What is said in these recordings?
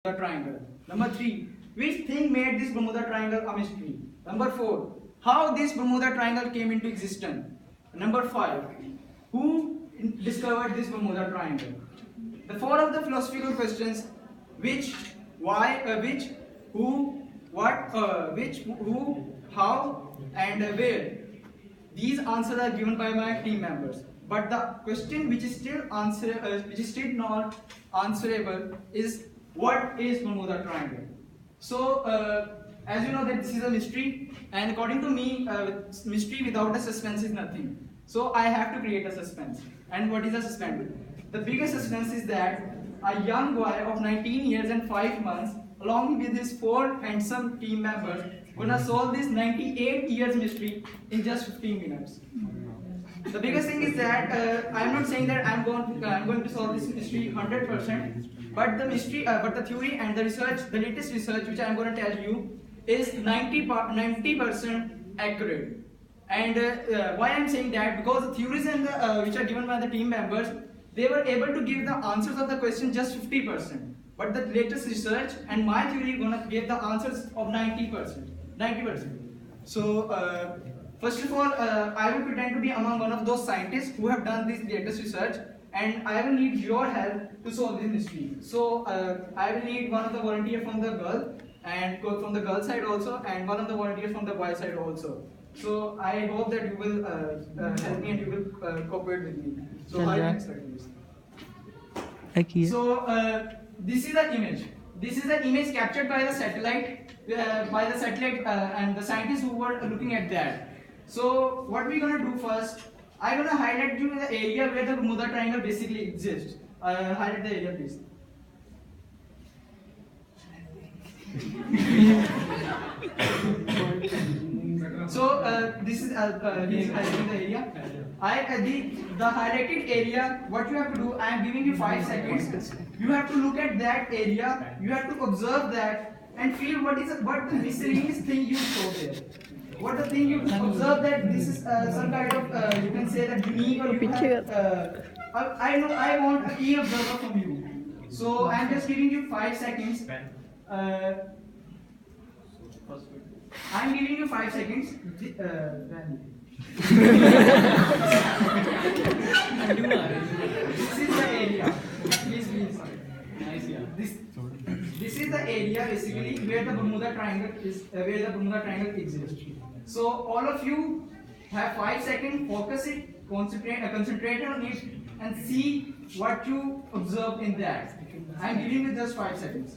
Bermuda Triangle. Number 3. Which thing made this Bermuda Triangle a mystery? Number 4. How this Bermuda Triangle came into existence? Number 5. Who discovered this Bermuda Triangle? The 4 of the philosophical questions: which, why, which, who, what, which, who, how, and where. These answers are given by my team members. But the question which is still not answerable is, what is Bermuda Triangle? So, as you know that this is a mystery, and according to me, mystery without a suspense is nothing. So I have to create a suspense. And what is a suspense? The biggest suspense is that a young boy of 19 years and 5 months, along with his 4 handsome team members, gonna solve this 98 years mystery in just 15 minutes. The biggest thing is that I'm not saying that I'm going to solve this mystery 100%, but the mystery, but the theory and the research, the latest research which I'm going to tell you, is 90% accurate. And why I'm saying that, because the theories and which are given by the team members, they were able to give the answers of the question just 50%. But the latest research and my theory gonna give the answers of 90%. So first of all, I will pretend to be among one of those scientists who have done this latest research, and I will need your help to solve this mystery. So I will need one of the volunteers from the girl, and from the girl side also, and one of the volunteers from the boy side also. So I hope that you will help me and you will cooperate with me. So how you can start this? So this is the image. This is the image captured by the satellite, and the scientists who were looking at that. So what we're gonna do first, I'm gonna highlight you the area where the Bermuda Triangle basically exists. Highlight the area, please. So this is highlighting the area. The highlighted area, what you have to do, I am giving you 5 seconds. You have to look at that area, you have to observe that and feel what the miscellaneous thing you saw there. What the thing you observe that this is some kind of, you can say that unique, or you have, I want a key observer from you. So I am just giving you 5 seconds. I'm giving you 5 seconds. This is the area. Please. This is the area basically where the Bermuda Triangle is. Where the Bermuda Triangle exists. So all of you have 5 seconds. Focus it. Concentrate on it, and see what you observe in that. I'm giving you just 5 seconds.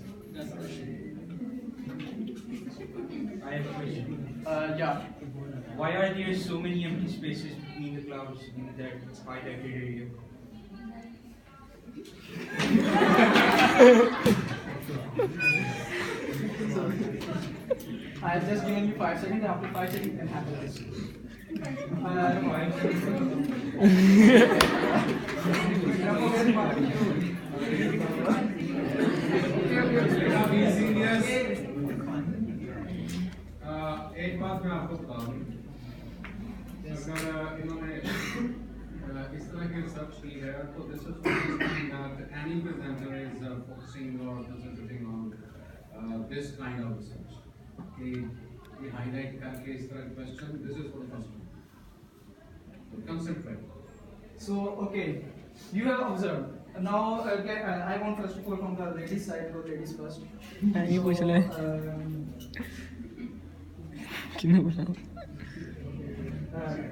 I have a question. Yeah. Why are there so many empty spaces between the clouds in that highlighted area? I have just given you 5 seconds. After 5 seconds, you can handle this. एक बात मैं आपको बता दूं, अगर इन्होंने इस तरह की रिसर्च की है तो this is that any presenter is focusing or concentrating on this kind of research. कि highlight करके इस तरह question, this is for the first one. So concentrate. So okay, you have observed. Now I want first of all from the ladies side, go ladies first. ये पूछ ले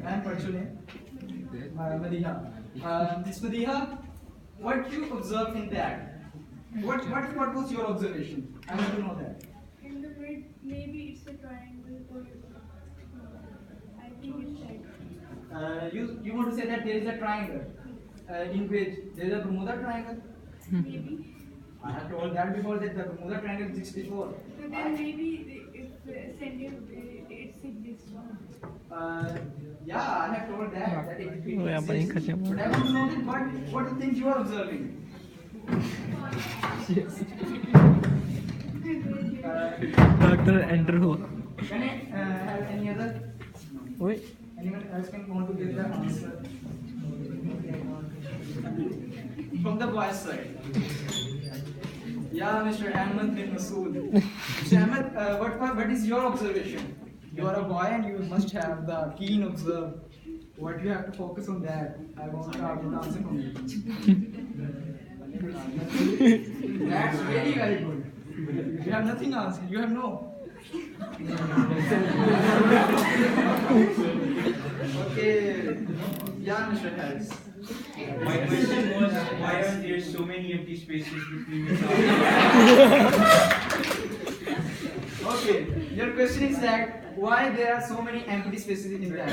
I'm Parchule, Madiha. Miss Madiha, what you observed in that? What was your observation? I want to know that. In the mid, maybe it's a triangle, or I think it's like. You want to say that there is a triangle in which there is a Bermuda Triangle? Maybe. I have told that before, that the Bermuda Triangle exists before. So then maybe if send you, it's this one. Yeah, I have told that it exists. Oh, yeah, but But I want to know that what the things you are observing. Dr. Andrew. Can I have any other? Wait. Anyone else can want to give the answer? From the boys' side. Yeah, Mr. Ahmed bin Masood. Mr. Ahmed, what is your observation? You are a boy and you must have the keen observe. What you have to focus on that. I want to have an answer from you. That's really very good. You have nothing answer. You have no. Okay. Yeah, Mr. Harris. My question was, why are there so many empty spaces between the clouds? Okay. Your question is that why there are so many empty spaces in that?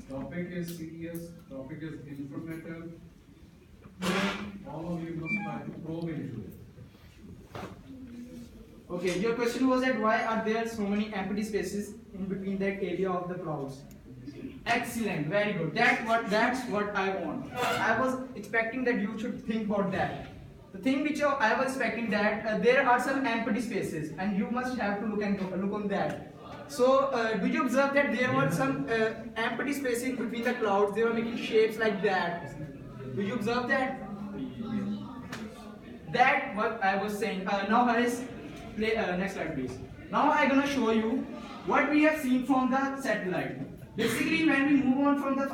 Topic is serious, topic is informative. All of you must try to probe into it. Okay, your question was that why are there so many empty spaces in between that area of the clouds? Excellent, very good. That's what I want. I was expecting that you should think about that. The thing which I was expecting that there are some empty spaces, and you must have to look on that. So, did you observe that there were some empty spaces between the clouds? They were making shapes like that. Did you observe that? That what I was saying. Now, Harris, play next slide, please. Now, I'm gonna show you what we have seen from the satellite. Basically, when we move on from the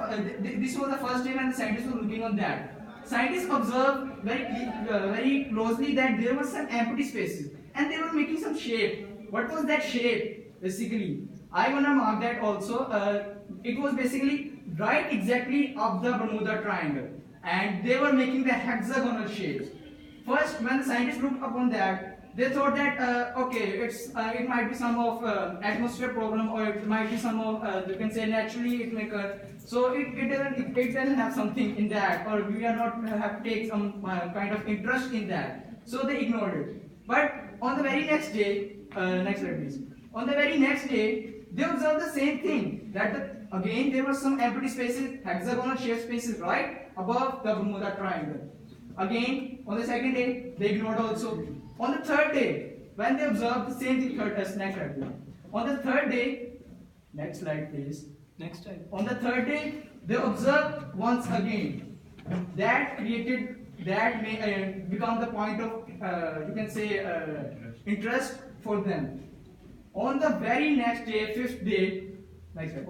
this was the first day when the scientists were looking on that. Scientists observed very closely that there were some empty spaces, and they were making some shape. What was that shape? Basically, I wanna mark that also. It was basically right exactly up the Bermuda Triangle, and they were making the hexagonal shapes. First, when the scientists looked upon that, they thought that okay, it might be some of atmosphere problem, or it might be some of you can say naturally it may occur. So it doesn't have something in that, or we are not have to take some kind of interest in that. So they ignored it. But on the very next day, next slide please. On the very next day, they observed the same thing. That again there were some empty spaces, hexagonal shaped spaces right above the Bermuda Triangle. Again, on the second day, they ignored also. On the third day, when they observed the same thing, next slide please. On the third day, next slide please. Next slide. On the third day, they observed once again. That may become the point of you can say interest for them. On the very next day, fifth day, next slide,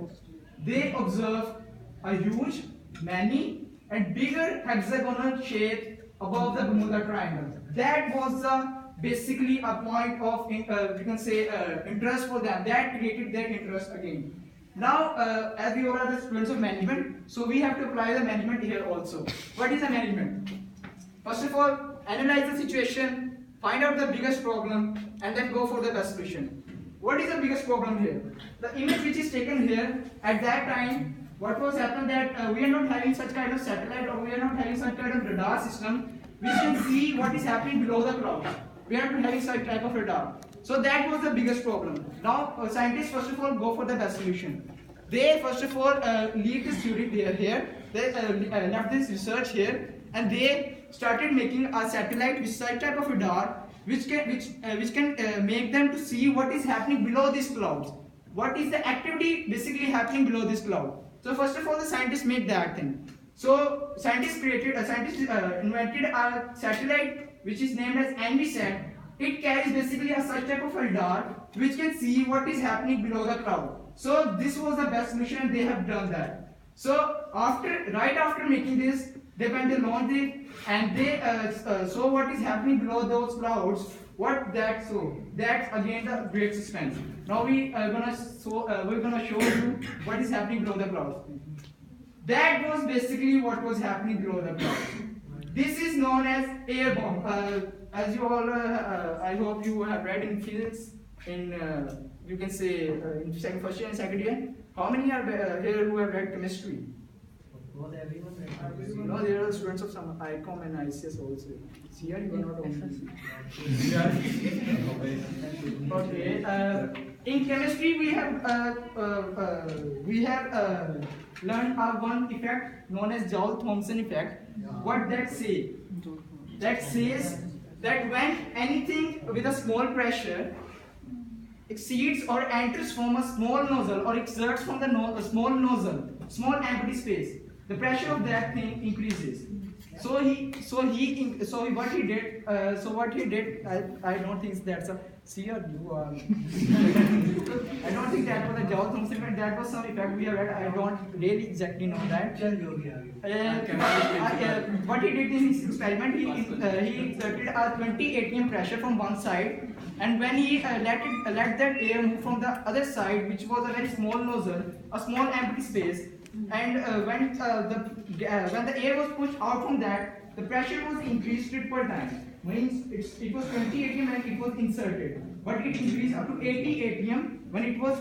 they observed a huge, many, and bigger hexagonal shape above the Bermuda Triangle. That was basically a point of you can say interest for them. That created their interest again. Now, as we all are the students of management, so we have to apply the management here also. What is the management? First of all, analyze the situation, find out the biggest problem, and then go for the best solution. What is the biggest problem here? The image which is taken here at that time, what was happened that we are not having such kind of satellite, or we are not having such kind of radar system which can see what is happening below the clouds. We are not having such type of radar. So that was the biggest problem. Now scientists first of all go for the best solution. They first of all leave this theory here. They left this research here, and they started making a satellite with such type of radar which can make them to see what is happening below these clouds. What is the activity basically happening below this cloud? So first of all, the scientists made that thing. So scientists invented a satellite which is named as NVSat. It carries basically a such type of radar which can see what is happening below the cloud. So this was the best mission. They have done that. So right after making this, they went to launch it, and they saw what is happening below those clouds. What that saw? That's again the great suspense. Now we're gonna show you what is happening below the clouds. That was basically what was happening below the clouds. This is known as air bomb. As you all, I hope you have read in physics, in you can say in first year and second year. How many are here who have read chemistry? Not everyone. No, there are students of some ICOM and ICS also. Here you are not only. Okay. In chemistry, we have learned one effect known as Joule-Thomson effect. What that say? That says that when anything with a small pressure exceeds or enters from a small nozzle or exerts from the small nozzle, small empty space, the pressure of that thing increases. What he did, I don't think that's a see or you are. I don't think that was a Joule Thomson effect. That was some effect we have read. I don't really exactly know that. What he did in his experiment, he exerted a 20 atm pressure from one side, and when he let that air move from the other side, which was a very small nozzle, a small empty space, and when the air was pushed out from that, the pressure was increased triple times. Means it was 20 atm when it was inserted, but it increased up to 80 atm when it was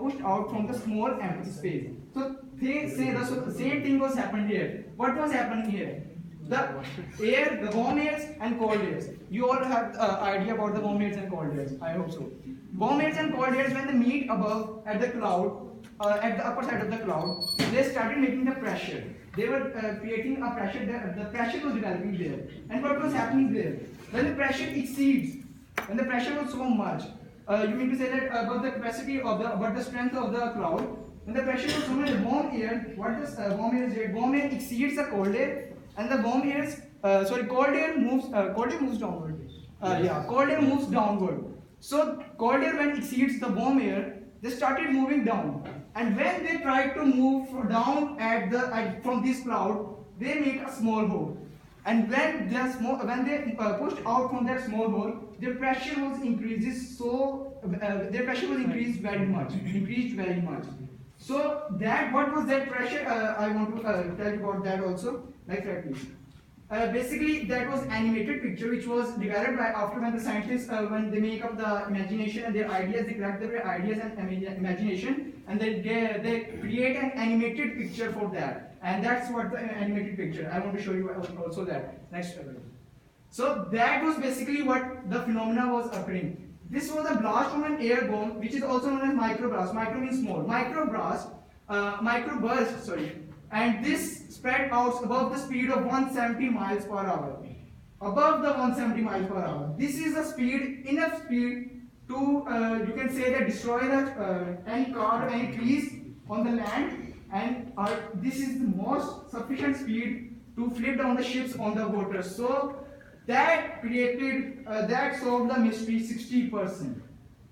pushed out from the small empty space. So they say the same thing was happened here. What was happening here? The warm airs and cold airs. You all have idea about the warm airs and cold airs. I hope so. Warm airs and cold airs, when they meet above at the cloud, at the upper side of the cloud, they started making the pressure. They were creating a pressure. The pressure was developing there. And what was happening there? When the pressure exceeds, when the pressure was so much, you mean to say that above the capacity of above the strength of the cloud, when the pressure was so much, warm air, what does warm air do? Warm air exceeds the cold air, and the cold air moves downward. Cold air moves downward. So cold air, when exceeds the warm air, they started moving down. And when they tried to move down from this cloud, they make a small hole. And when they pushed out from that small hole, their pressure was increased very much. So what was that pressure? I want to tell you about that also. Next slide, please. Basically, that was animated picture which was developed after when the scientists, when they make up the imagination and their ideas, they collect their ideas and imagination, and they create an animated picture for that. And that's what the animated picture. I want to show you also that. Next slide. So that was basically what the phenomena was occurring. This was a blast from an air bomb, which is also known as microburst. Micro means small. Microburst, sorry. And this spread out above the speed of 170 miles per hour. Above the 170 miles per hour. This is a speed, enough speed to, you can say that destroy any car or any trees on the land. And this is the most sufficient speed to flip down the ships on the water. So that solved the mystery 60%.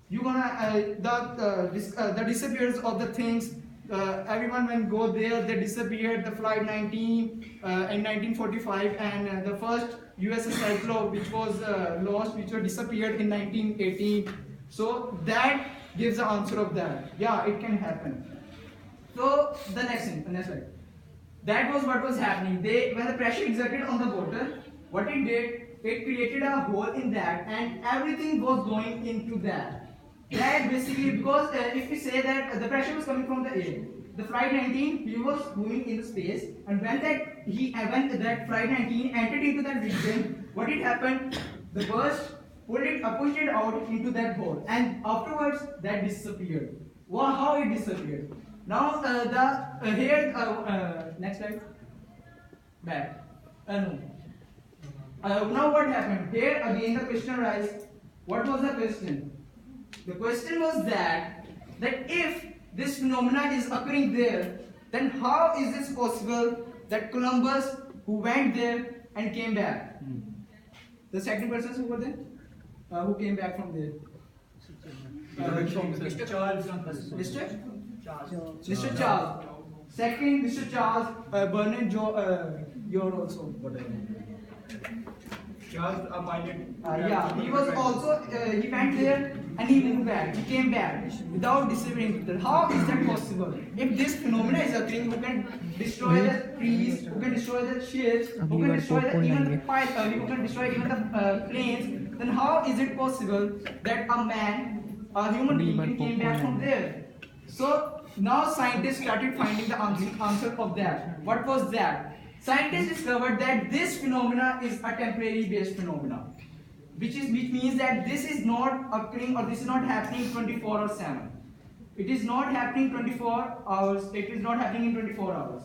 You're gonna, the disappearance of the things, everyone when go there, they disappeared. The flight 19 in 1945, and the first USS Cyclops, which was lost, which was disappeared in 1918. So that gives the answer of that. Yeah, it can happen. So the next slide. That was what was happening. When the pressure exerted on the water, what it did, it created a hole in that, and everything was going into that. That basically, because if we say that the pressure was coming from the air, the flight 19, he was moving in the space, and when that flight 19 entered into that region, what it happened? The burst pushed it out into that hole, and afterwards that disappeared. Wow, how it disappeared? Now next slide. Back. No. Now what happened? Here again the question arises. What was the question? The question was that if this phenomena is occurring there, then how is this possible that Columbus, who went there and came back? The second person who was there, who came back from there? Mr. Charles. Mr. Charles. Second, Mr. Charles Bernard you're also. Charles, a pilot. Yeah, he was also, he went there and he moved back, he came back without disappearing. How is that possible? If this phenomena is occurring, who can destroy the trees, who can destroy the ships, who can destroy even the planes, then how is it possible that a human being came back from there? So now scientists started finding the answer of that. What was that? Scientists discovered that this phenomena is a temporary based phenomena, which means that this is not occurring, or this is not happening 24/7. It is not happening 24 hours. It is not happening in 24 hours.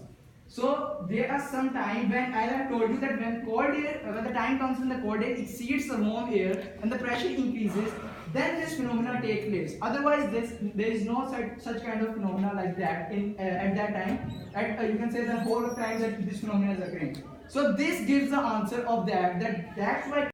So there are some time when, as I told you, that when the time comes when the cold air exceeds the warm air and the pressure increases, then this phenomena takes place. Otherwise, there is no such kind of phenomena like that at that time. You can say the whole of time that this phenomena is occurring. So this gives the answer of that. That's why